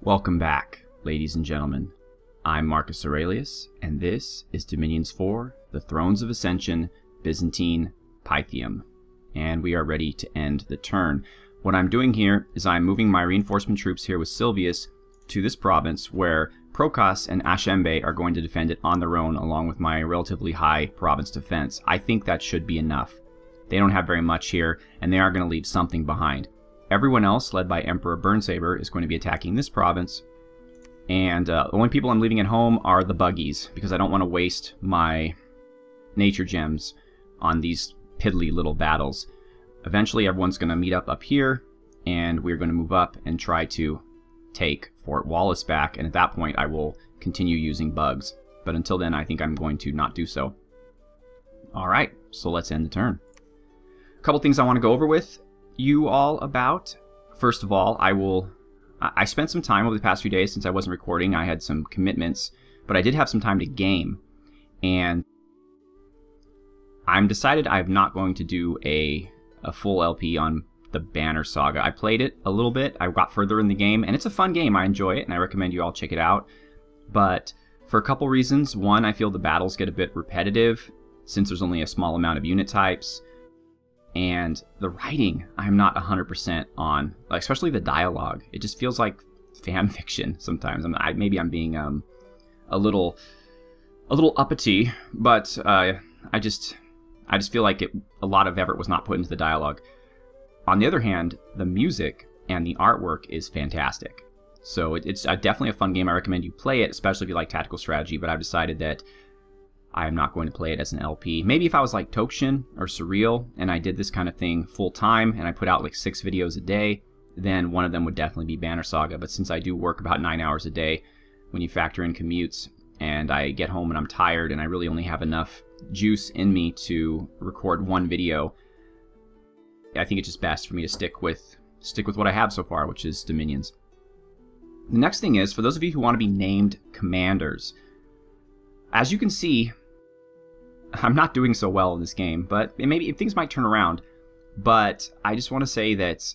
Welcome back, ladies and gentlemen. I'm Marcus Aurelius, and this is Dominions 4, the Thrones of Ascension, Byzantine, Pythium. And we are ready to end the turn. What I'm doing here is I'm moving my reinforcement troops here with Silvius to this province where Procas and Ashembe are going to defend it on their own along with my relatively high province defense. I think that should be enough. They don't have very much here, and they are going to leave something behind. Everyone else, led by Emperor Burnsaber, is going to be attacking this province. And the only people I'm leaving at home are the buggies, because I don't want to waste my nature gems on these piddly little battles. Eventually, everyone's going to meet up here, and we're going to move up and try to take Fort Wallace back. And at that point, I will continue using bugs. But until then, I think I'm going to not do so. Alright, so let's end the turn. A couple things I want to go over with you all about. First of all, I spent some time over the past few days since I wasn't recording. I had some commitments, but I did have some time to game, and I'm decided I'm not going to do a full LP on the Banner Saga. I played it a little bit. I got further in the game, and it's a fun game. I enjoy it, and I recommend you all check it out. But for a couple reasons. One, I feel the battles get a bit repetitive since there's only a small amount of unit types. And the writing, I'm not 100% on, especially the dialogue. It just feels like fan fiction sometimes. Maybe I'm being a little uppity, but I just feel like a lot of effort was not put into the dialogue. On the other hand, the music and the artwork is fantastic. So it's definitely a fun game. I recommend you play it, especially if you like tactical strategy. But I've decided that I'm not going to play it as an LP. Maybe if I was like Tokshin or Surreal and I did this kind of thing full time and I put out like 6 videos a day, then one of them would definitely be Banner Saga. But since I do work about 9 hours a day, when you factor in commutes and I get home and I'm tired and I really only have enough juice in me to record one video, I think it's just best for me to stick with what I have so far, which is Dominions. The next thing is, for those of you who want to be named commanders, as you can see, I'm not doing so well in this game, but maybe things might turn around. But I just want to say that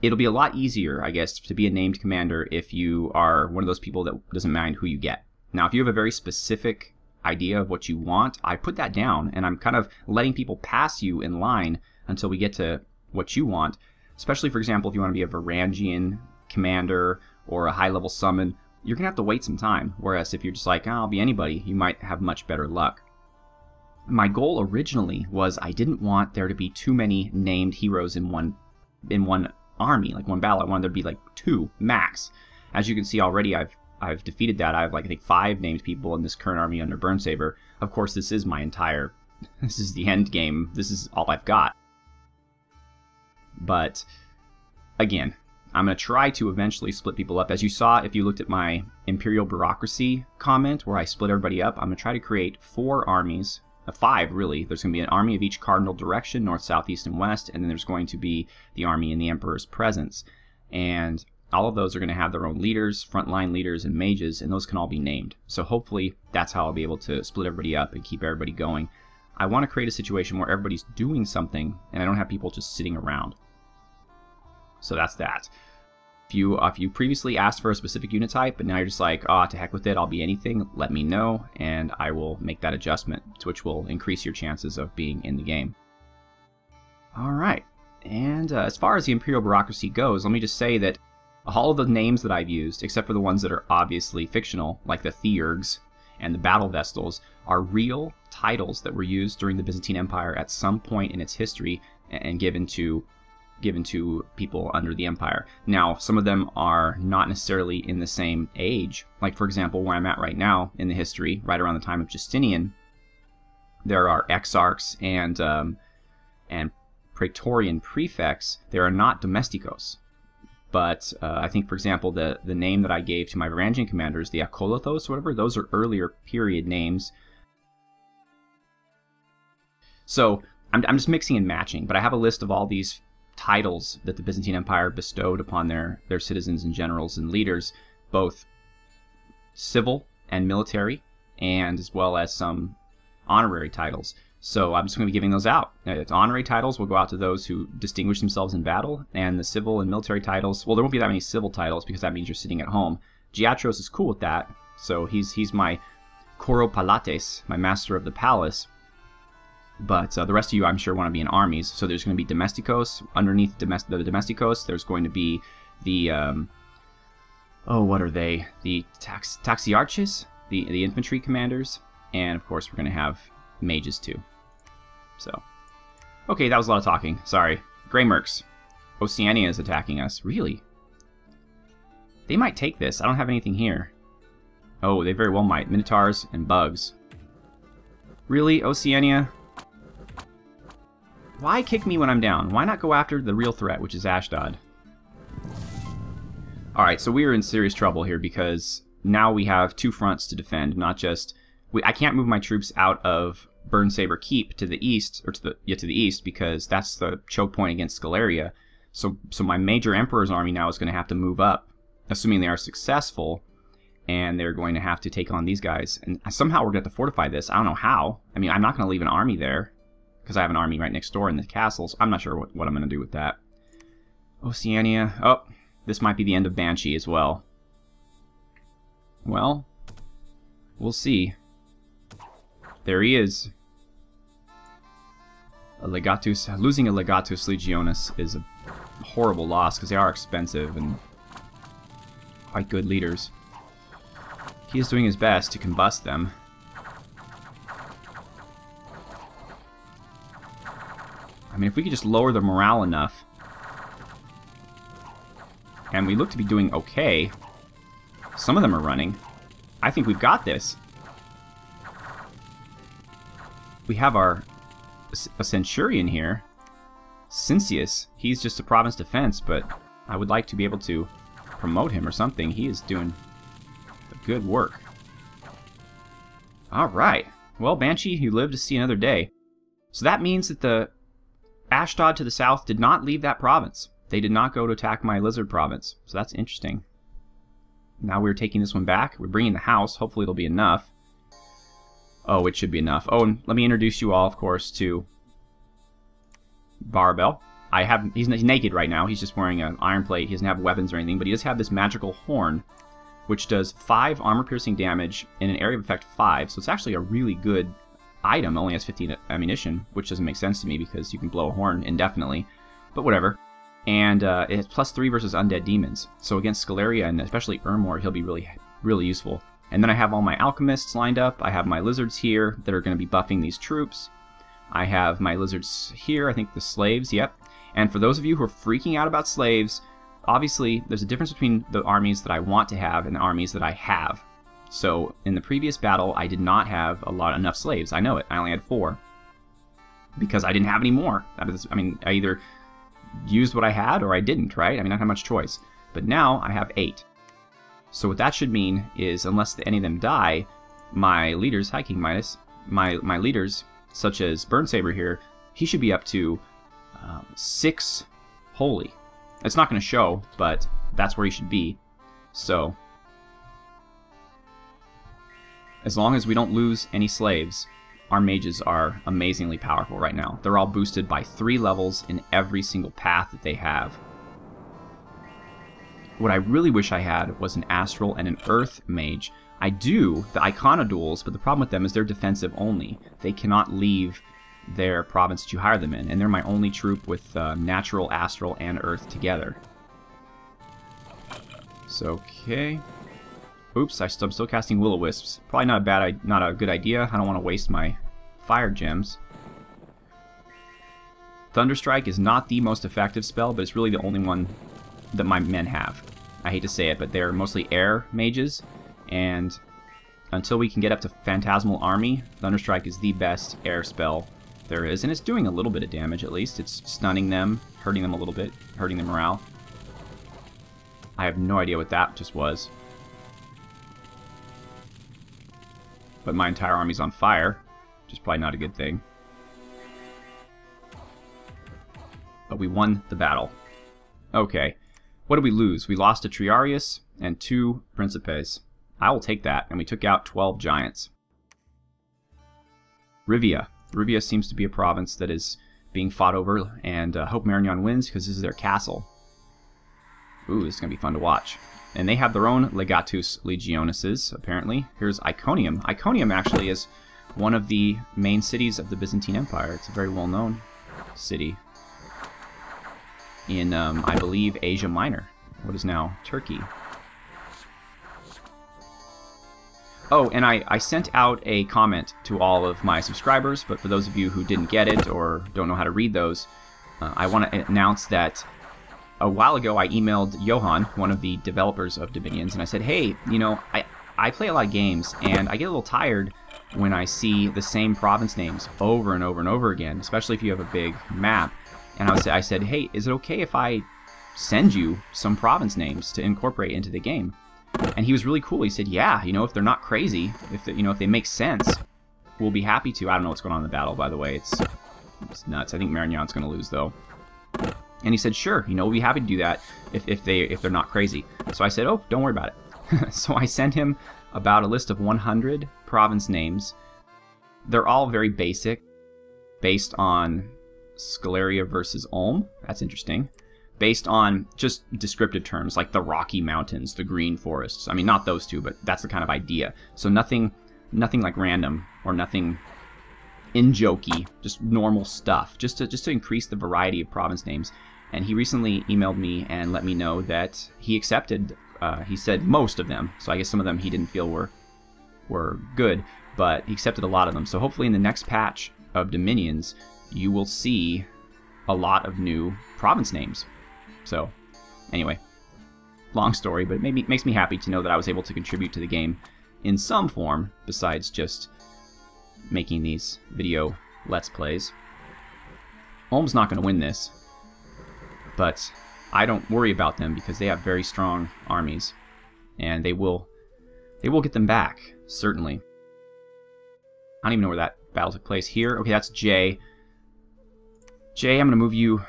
it'll be a lot easier, I guess, to be a named commander if you are one of those people that doesn't mind who you get. Now, if you have a very specific idea of what you want, I put that down, and I'm kind of letting people pass you in line until we get to what you want. Especially, for example, if you want to be a Varangian commander or a high-level summon, you're going to have to wait some time. Whereas if you're just like, oh, I'll be anybody, you might have much better luck. My goal originally was I didn't want there to be too many named heroes in one army, like one battle. I wanted there to be like 2 max. As you can see already, I've defeated that. I have like I think 5 named people in this current army under Burnsaber. Of course, this is this is the end game. This is all I've got. But again, I'm going to try to eventually split people up. As you saw, if you looked at my imperial bureaucracy comment where I split everybody up, I'm going to try to create 4 armies. 5 really. There's going to be an army of each cardinal direction, north, south, east, and west, and then there's going to be the army in the Emperor's presence. And all of those are going to have their own leaders, frontline leaders, and mages, and those can all be named. So hopefully that's how I'll be able to split everybody up and keep everybody going. I want to create a situation where everybody's doing something, and I don't have people just sitting around. So that's that. If you previously asked for a specific unit type, but now you're just like, oh, to heck with it, I'll be anything, let me know, and I will make that adjustment, which will increase your chances of being in the game. Alright, and as far as the imperial bureaucracy goes, let me just say that all of the names that I've used, except for the ones that are obviously fictional, like the Theurgs and the Battle Vestals, are real titles that were used during the Byzantine Empire at some point in its history and given to people under the Empire. Now, some of them are not necessarily in the same age. Like, for example, where I'm at right now in the history, right around the time of Justinian, there are exarchs and praetorian prefects. There are not domesticos. But I think, for example, the name that I gave to my Varangian commanders, the Akolothos or whatever, those are earlier period names. So I'm just mixing and matching, but I have a list of all these titles that the Byzantine Empire bestowed upon their citizens and generals and leaders, both civil and military, and as well as some honorary titles. So I'm just going to be giving those out. Honorary titles will go out to those who distinguish themselves in battle, and the civil and military titles, well, there won't be that many civil titles because that means you're sitting at home. Giatros is cool with that, so he's my Coro Palates, my master of the palace. But the rest of you, I'm sure, want to be in armies. So there's going to be Domesticos. Underneath the Domesticos, there's going to be the, oh, what are they? The Taxiarches, the infantry commanders. And, of course, we're going to have mages, too. So, okay, that was a lot of talking. Sorry. Grey Mercs. Oceania is attacking us. Really? They might take this. I don't have anything here. Oh, they very well might. Minotaurs and bugs. Really, Oceania? Why kick me when I'm down? Why not go after the real threat, which is Ashdod? Alright, so we are in serious trouble here because now we have two fronts to defend, not just... I can't move my troops out of Burnsaber Keep to the east, or to the east, because that's the choke point against Scaleria. So my major Emperor's army now is going to have to move up, assuming they are successful, and they're going to have to take on these guys. And somehow we're going to have to fortify this. I don't know how. I mean, I'm not going to leave an army there, because I have an army right next door in the castles. I'm not sure what I'm going to do with that. Oceania. Oh, this might be the end of Banshee as well. Well, we'll see. There he is. Losing a Legatus Legionis is a horrible loss because they are expensive and quite good leaders. He is doing his best to combust them. I mean, if we could just lower the morale enough, and we look to be doing okay. Some of them are running. I think we've got this. We have a Centurion here. Cincius. He's just a province defense, but I would like to be able to promote him or something. He is doing good work. Alright. Well, Banshee, you lived to see another day. So that means that the Ashdod to the south did not leave that province. They did not go to attack my Lizard province. So that's interesting. Now we're taking this one back. We're bringing the house. Hopefully it'll be enough. Oh, it should be enough. Oh, and let me introduce you all, of course, to Barbell. He's naked right now. He's just wearing an iron plate. He doesn't have weapons or anything, but he does have this magical horn, which does 5 armor-piercing damage in an area of effect 5. So it's actually a really good item. It only has 15 ammunition, which doesn't make sense to me because you can blow a horn indefinitely. But whatever. And it has +3 versus undead demons. So against Scaleria and especially Ermor, he'll be really, really useful. And then I have all my alchemists lined up. I have my lizards here that are going to be buffing these troops. I have my lizards here. I think the slaves, yep. And for those of you who are freaking out about slaves, obviously there's a difference between the armies that I want to have and the armies that I have. So in the previous battle, I did not have enough slaves. I know it. I only had 4 because I didn't have any more. I mean, I either used what I had or I didn't, right? I mean, I don't have much choice. But now I have 8. So what that should mean is, unless any of them die, my leaders, hi King Midas, my leaders, such as Burnsaber here, he should be up to 6 holy. It's not going to show, but that's where he should be. So, as long as we don't lose any slaves, our mages are amazingly powerful right now. They're all boosted by 3 levels in every single path that they have. What I really wish I had was an Astral and an Earth mage. I do the Iconoduals, but the problem with them is they're defensive only. They cannot leave their province that you hire them in, and they're my only troop with Natural, Astral, and Earth together. So, okay. Oops, I'm still casting Will-O-Wisps. Probably not a good idea. I don't want to waste my fire gems. Thunderstrike is not the most effective spell, but it's really the only one that my men have. I hate to say it, but they're mostly air mages, and until we can get up to Phantasmal Army, Thunderstrike is the best air spell there is, and it's doing a little bit of damage at least. It's stunning them, hurting them a little bit, hurting their morale. I have no idea what that just was. But my entire army's on fire, which is probably not a good thing. But we won the battle. Okay. What did we lose? We lost a Triarius and 2 Principes. I will take that, and we took out 12 giants. Rivia. Rubia seems to be a province that is being fought over, and hope Marignan wins because this is their castle. Ooh, this is going to be fun to watch. And they have their own Legatus Legionuses, apparently. Here's Iconium. Iconium actually is one of the main cities of the Byzantine Empire. It's a very well-known city in, I believe, Asia Minor, what is now Turkey. Oh, and I sent out a comment to all of my subscribers, but for those of you who didn't get it or don't know how to read those, I want to announce that a while ago I emailed Johan, one of the developers of Dominions, and I said, hey, you know, I play a lot of games, and I get a little tired when I see the same province names over and over and over again, especially if you have a big map. And I said, hey, is it okay if I send you some province names to incorporate into the game? And he was really cool. He said, yeah, you know, if they're not crazy, if they make sense, we'll be happy to. I don't know what's going on in the battle, by the way. It's nuts. I think Marignan's going to lose, though. And he said, sure, you know, we'll be happy to do that if they're not crazy. So I said, oh, don't worry about it. So I sent him about a list of 100 province names. They're all very basic, based on Scaleria versus Ulm. That's interesting. Based on just descriptive terms like the Rocky Mountains, the Green Forests. I mean, not those two, but that's the kind of idea. So nothing like random or nothing in-jokey, just normal stuff, just to increase the variety of province names. And he recently emailed me and let me know that he accepted. He said most of them, so I guess some of them he didn't feel were good, but he accepted a lot of them. So hopefully in the next patch of Dominions, you will see a lot of new province names. So, anyway, long story, but it makes me happy to know that I was able to contribute to the game in some form, besides just making these video Let's Plays. Ulm's not going to win this, but I don't worry about them because they have very strong armies, and they will get them back, certainly. I don't even know where that battle took place. Here? Okay, that's J. J, I'm going to move you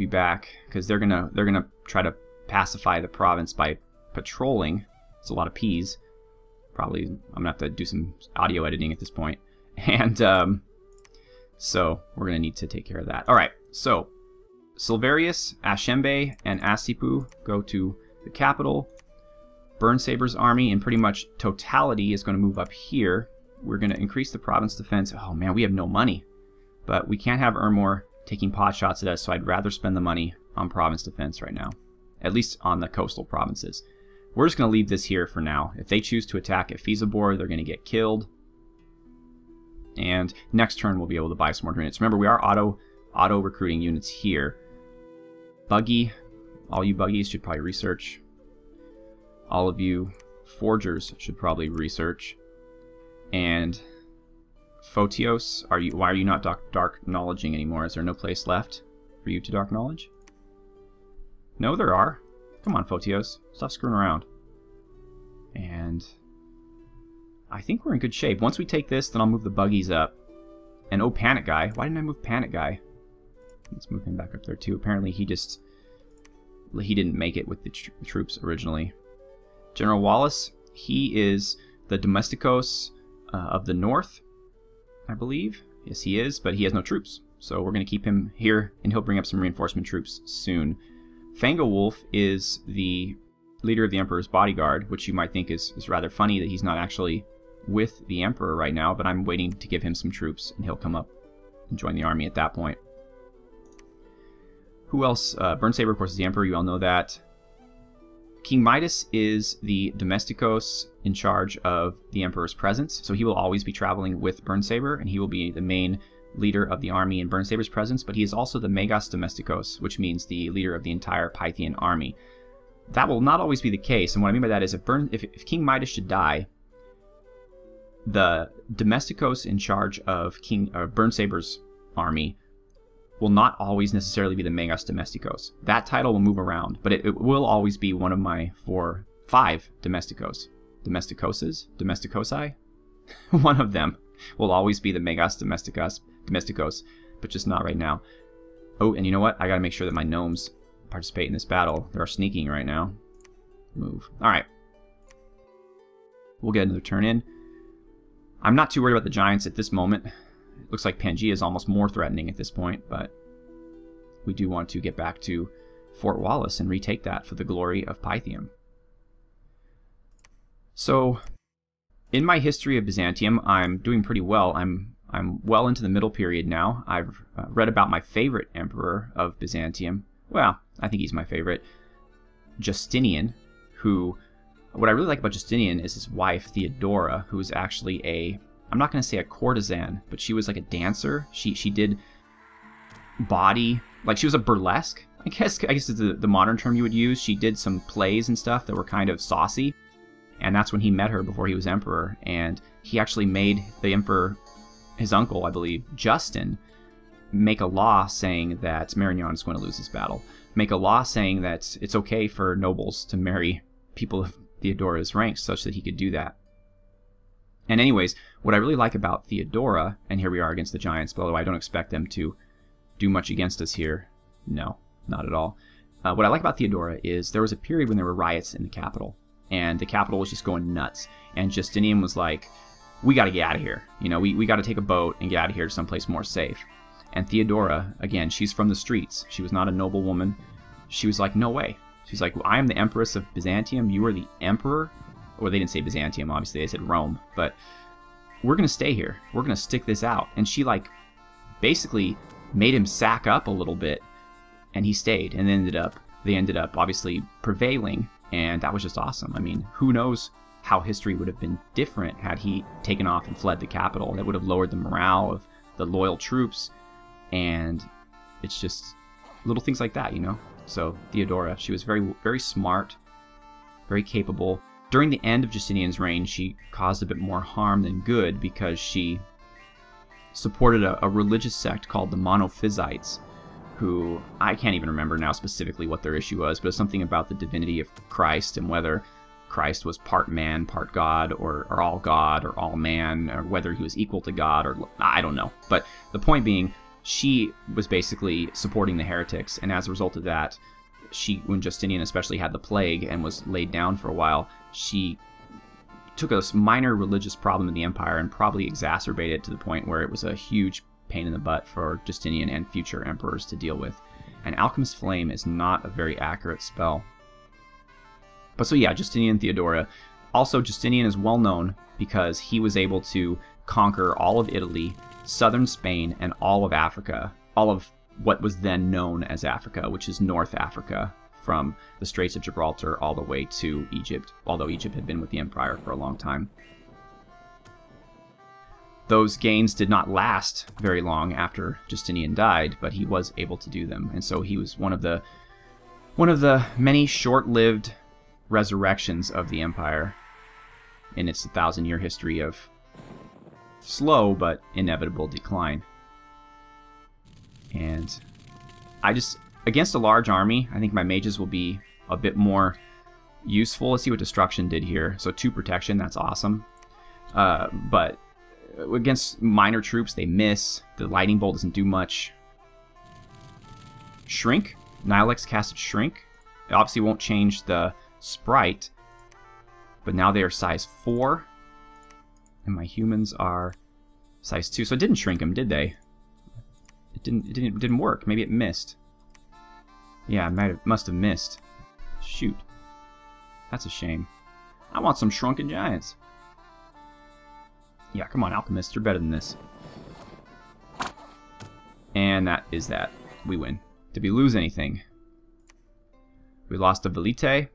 back because they're gonna try to pacify the province by patrolling. It's a lot of P's. Probably I'm gonna have to do some audio editing at this point, and so we're gonna need to take care of that. All right, so Silverius, Ashembe, and Asipu go to the capital. Burnsaber's army in pretty much totality is going to move up here. We're going to increase the province defense. Oh man, we have no money, but we can't have Ermor taking pot shots at us, so I'd rather spend the money on province defense right now, at least on the coastal provinces. We're just going to leave this here for now. If they choose to attack at Feasiborg, they're going to get killed. And next turn, we'll be able to buy some more units. Remember, we are auto recruiting units here. Buggy, all you buggies should probably research. All of you forgers should probably research. And Photios, why are you not dark knowledging anymore? Is there no place left for you to dark knowledge? No, there are. Come on, Photios. Stop screwing around. And I think we're in good shape. Once we take this, then I'll move the buggies up. And oh, Panic Guy. Why didn't I move Panic Guy? Let's move him back up there too. Apparently he didn't make it with the troops originally. General Wallace, he is the Domesticos of the north, I believe. Yes, he is, but he has no troops. So we're going to keep him here, and he'll bring up some reinforcement troops soon. Fangawolf is the leader of the Emperor's bodyguard, which you might think is rather funny that he's not actually with the Emperor right now, but I'm waiting to give him some troops, and he'll come up and join the army at that point. Who else? Burnsaber, of course, is the Emperor. You all know that. King Midas is the Domesticos in charge of the Emperor's presence, so he will always be traveling with Burnsaber, and he will be the main leader of the army in Burnsaber's presence, but he is also the Megas Domesticos, which means the leader of the entire Pythian army. That will not always be the case, and what I mean by that is if King Midas should die, the Domesticos in charge of Burnsaber's army will not always necessarily be the Megas Domesticos. That title will move around, but it will always be one of my 5 Domesticos. Domesticosi? One of them will always be the Megas Domesticos, but just not right now. Oh, and you know what? I gotta make sure that my gnomes participate in this battle. They're sneaking right now. Move. Alright. We'll get another turn in. I'm not too worried about the giants at this moment. It looks like Pangea is almost more threatening at this point, but we do want to get back to Fort Wallace and retake that for the glory of Pythium. So, in my history of Byzantium, I'm doing pretty well. I'm well into the middle period now. I've read about my favorite emperor of Byzantium. Well, I think he's my favorite, Justinian, who, what I really like about Justinian is his wife, Theodora, who is actually a, I'm not going to say a courtesan, but she was like a dancer. She did body, like she was a burlesque, I guess is the modern term you would use. She did some plays and stuff that were kind of saucy, and that's when he met her before he was emperor, and he actually made the emperor, his uncle, I believe, Justin, make a law saying that Marignan is going to lose this battle. Make a law saying that it's okay for nobles to marry people of Theodora's ranks such that he could do that. And anyways, what I really like about Theodora, and here we are against the Giants, by the way, I don't expect them to do much against us here. No, not at all. What I like about Theodora is there was a period when there were riots in the capital, and the capital was just going nuts, and Justinian was like, we got to get out of here. You know, we got to take a boat and get out of here to someplace more safe. And Theodora, again, she's from the streets. She was not a noble woman. She was like, no way. She's like, I am the Empress of Byzantium. You are the Emperor. Well, they didn't say Byzantium, obviously. They said Rome. But we're going to stay here. We're going to stick this out. And she, like, basically made him sack up a little bit. And he stayed. And they ended up obviously prevailing. And that was just awesome. I mean, who knows how history would have been different had he taken off and fled the capital. That would have lowered the morale of the loyal troops. And it's just little things like that, you know? So Theodora, she was very, very smart, very capable. During the end of Justinian's reign, she caused a bit more harm than good because she supported a religious sect called the Monophysites, who I can't even remember now specifically what their issue was, but it's something about the divinity of Christ and whether Christ was part man, part God, or all man, or whether he was equal to God, or I don't know. But the point being, she was basically supporting the heretics, and as a result of that, when Justinian especially had the plague and was laid down for a while, she took a minor religious problem in the empire and probably exacerbated it to the point where it was a huge pain in the butt for Justinian and future emperors to deal with. And Alchemist Flame is not a very accurate spell. But so yeah, Justinian, Theodora. Also, Justinian is well known because he was able to conquer all of Italy, southern Spain, and all of Africa, all of what was then known as Africa, which is North Africa, from the Straits of Gibraltar all the way to Egypt, although Egypt had been with the empire for a long time. Those gains did not last very long after Justinian died, but he was able to do them, and so he was one of the many short-lived resurrections of the empire in its 1,000-year history of slow but inevitable decline. And against a large army, I think my mages will be a bit more useful. Let's see what destruction did here. So 2 protection, that's awesome. But against minor troops, they miss. The lightning bolt doesn't do much. Shrink. Nilex casted Shrink. It obviously won't change the sprite, but now they are size 4. And my humans are size 2. So it didn't shrink them, did they? It didn't work. Maybe it missed. Yeah, it must have missed. Shoot. That's a shame. I want some shrunken giants. Yeah, come on, alchemists, you're better than this. And that is that. We win. Did we lose anything? We lost a Velite.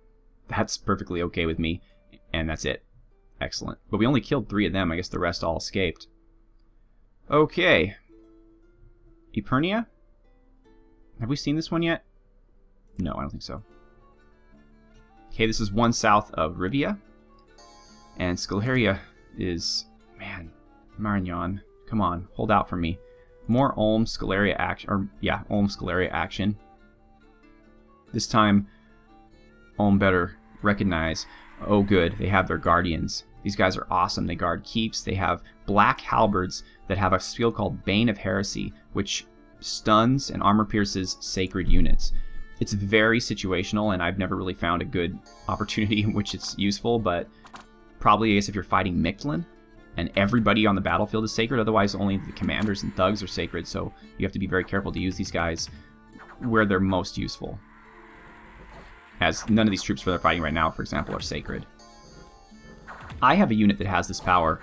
That's perfectly okay with me. And that's it. Excellent. But we only killed 3 of them. I guess the rest all escaped. Okay. Epernia? Have we seen this one yet? No, I don't think so. Okay, this is one south of Rivia. And Scaleria is... Man, Marignan. Come on, hold out for me. More Ulm Scaleria action. Or, yeah, Ulm Scaleria action. This time, Ulm better recognize... Oh, good, they have their guardians. These guys are awesome. They guard keeps. They have black halberds that have a skill called Bane of Heresy, which stuns and armor pierces sacred units. It's very situational, and I've never really found a good opportunity in which it's useful, but probably, I guess, if you're fighting Mictlan, and everybody on the battlefield is sacred. Otherwise, only the commanders and thugs are sacred, so you have to be very careful to use these guys where they're most useful. As none of these troops they're fighting right now, for example, are sacred. I have a unit that has this power,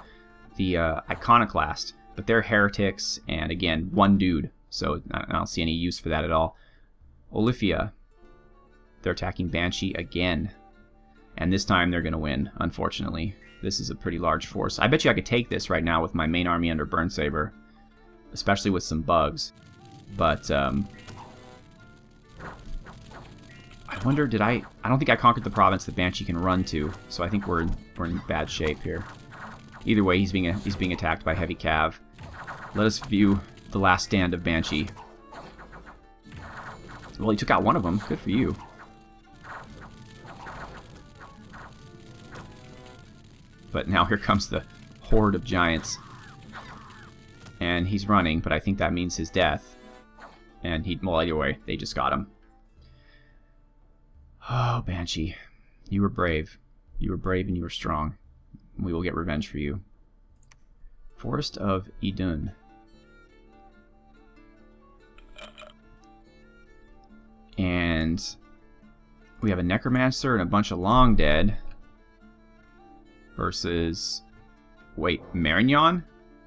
the Iconoclast, but they're heretics, and again, one dude, so I don't see any use for that at all. Olifia, they're attacking Banshee again, and this time they're going to win, unfortunately. This is a pretty large force. I bet you I could take this right now with my main army under Burnsaber, especially with some bugs, but I wonder, I don't think I conquered the province that Banshee can run to, so I think we're in bad shape here. Either way, he's being attacked by heavy cav. Let us view the last stand of Banshee. Well, he took out one of them. Good for you. But now here comes the horde of giants. And he's running, but I think that means his death. And well, anyway, they just got him. Oh, Banshee. You were brave. You were brave and you were strong. We will get revenge for you. Forest of Idun. And we have a Necromancer and a bunch of Long Dead versus... Wait, Marignon?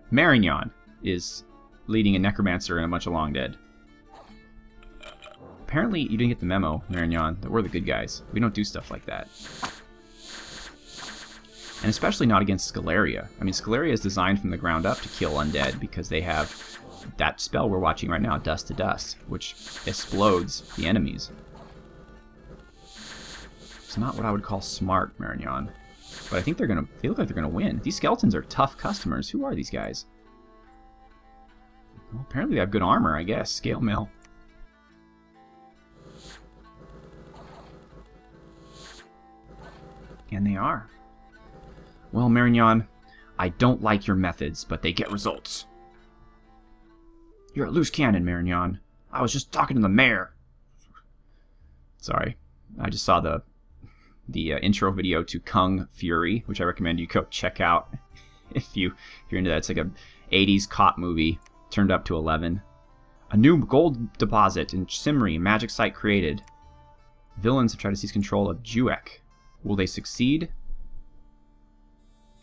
Marignon is leading a Necromancer and a bunch of Long Dead. Apparently you didn't get the memo, Marignon, that we're the good guys. We don't do stuff like that. And especially not against Scalaria. I mean, Scalaria is designed from the ground up to kill undead because they have that spell we're watching right now, Dust to Dust, which explodes the enemies. It's not what I would call smart, Marignon. But I think they look like they're gonna win. These skeletons are tough customers. Who are these guys? Well, apparently they have good armor, I guess. Scale mill. And they are. Well, Marignon, I don't like your methods, but they get results. You're a loose cannon, Marignon. I was just talking to the mayor. Sorry. I just saw the intro video to Kung Fury, which I recommend you go check out if you're into that. It's like a 80s cop movie turned up to 11. A new gold deposit in Cymru, magic site created. Villains have tried to seize control of Juek. Will they succeed?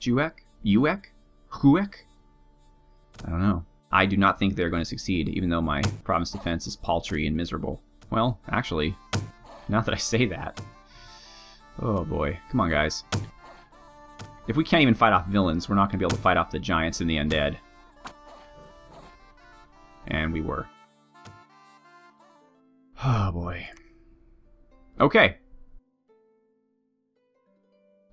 Juek? Uek? Huek? I don't know. I do not think they're going to succeed, even though my province defense is paltry and miserable. Well, actually, now that I say that... Oh boy. Come on, guys. If we can't even fight off villains, we're not going to be able to fight off the giants and the undead. And we were. Oh boy. Okay.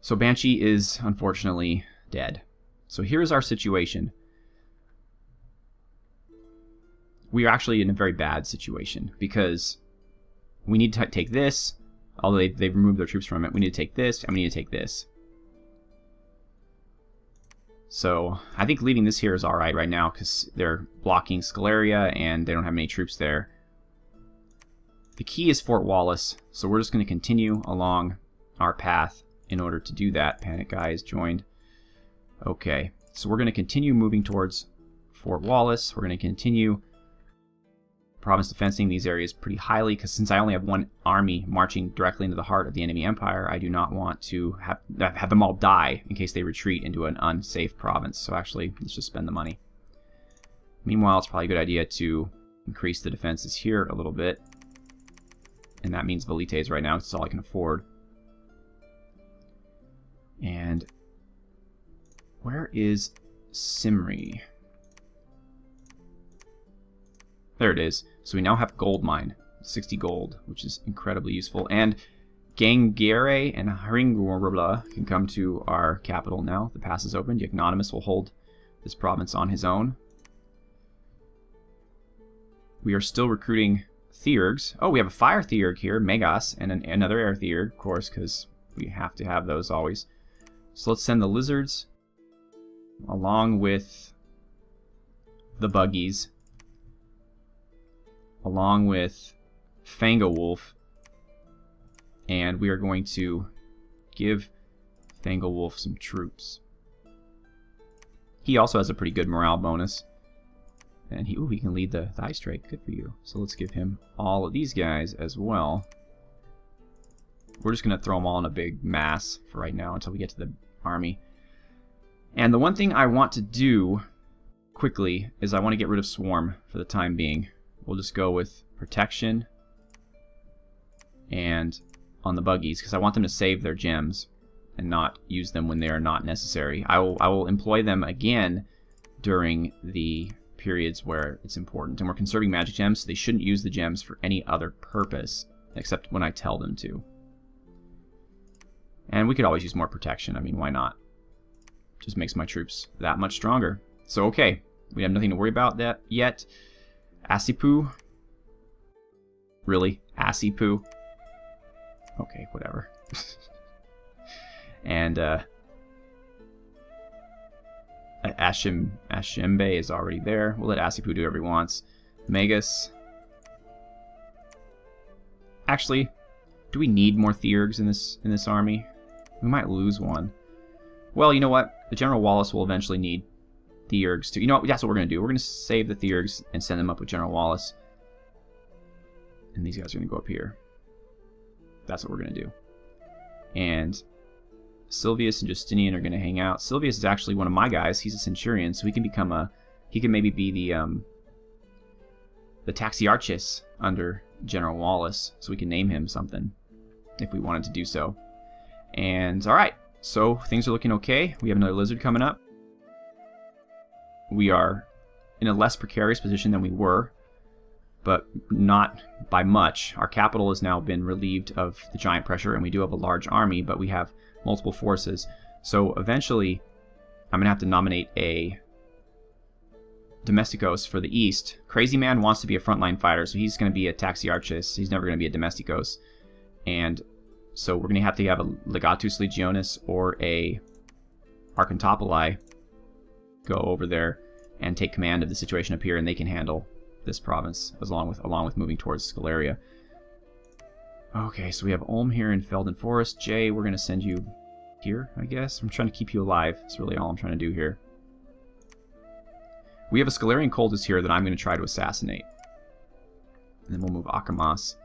So Banshee is, unfortunately, dead. So here's our situation. We are actually in a very bad situation, because we need to take this, although they've removed their troops from it. We need to take this, and we need to take this. So I think leaving this here is alright right now, because they're blocking Scalaria, and they don't have many troops there. The key is Fort Wallace, so we're just going to continue along our path in order to do that. Panic Guy is joined. Okay, so we're going to continue moving towards Fort Wallace. We're going to continue province defensing these areas pretty highly, because since I only have one army marching directly into the heart of the enemy empire, I do not want to have them all die in case they retreat into an unsafe province. So actually, let's just spend the money. Meanwhile, it's probably a good idea to increase the defenses here a little bit. And that means Velites right now, because it's all I can afford. And where is Cymru? There it is. So we now have gold mine, 60 gold, which is incredibly useful. And Gangere and Haringurubla can come to our capital now. The pass is opened. Yagnonimus will hold this province on his own. We are still recruiting Theurgs. Oh, we have a fire Theurg here, Megas, and another air Theurg, of course, because we have to have those always. So let's send the lizards along with the buggies, along with Fangawolf, and we are going to give Fangawolf some troops. He also has a pretty good morale bonus. And he can lead the Ice Strike. Good for you. So let's give him all of these guys as well. We're just going to throw them all in a big mass for right now until we get to the army. And the one thing I want to do quickly is I want to get rid of Swarm for the time being. We'll just go with Protection and on the buggies because I want them to save their gems and not use them when they are not necessary. I will employ them again during the periods where it's important. And we're conserving magic gems, so they shouldn't use the gems for any other purpose except when I tell them to. And we could always use more protection. I mean, why not? Just makes my troops that much stronger. So, okay. We have nothing to worry about that yet. Asipu? Really? Asipu? Okay, whatever. And, Ashimbe is already there. We'll let Asipu do whatever he wants. Magus. Actually, do we need more Theurgs in this army? We might lose one. Well, you know what? The General Wallace will eventually need Theurgs too. You know what? That's what we're going to do. We're going to save the Theurgs and send them up with General Wallace. And these guys are going to go up here. That's what we're going to do. And Silvius and Justinian are going to hang out. Silvius is actually one of my guys. He's a Centurion, so he can become a... He can maybe be the Taxiarchus under General Wallace, so we can name him something if we wanted to do so. And, alright, so things are looking okay. We have another lizard coming up. We are in a less precarious position than we were, but not by much. Our capital has now been relieved of the giant pressure, and we do have a large army, but we have multiple forces. So eventually, I'm going to have to nominate a Domesticos for the East. Crazy Man wants to be a frontline fighter, so he's going to be a Taxiarchus. He's never going to be a Domesticos. And so we're going to have a Legatus Legionis or a Archantopoli go over there and take command of the situation up here, and they can handle this province along with moving towards Scalaria. Okay, so we have Ulm here in Felden Forest. Jay, we're going to send you here, I guess. I'm trying to keep you alive. That's really all I'm trying to do here. We have a Scalarian cultist here that I'm going to try to assassinate. And then we'll move Akamas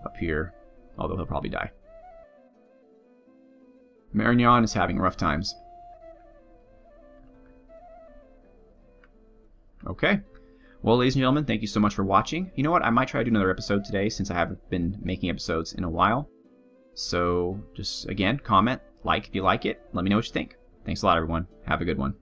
up here, although he'll probably die. Marignan is having rough times. Okay. Well, ladies and gentlemen, thank you so much for watching. You know what? I might try to do another episode today since I haven't been making episodes in a while. So, just, again, comment, like if you like it. Let me know what you think. Thanks a lot, everyone. Have a good one.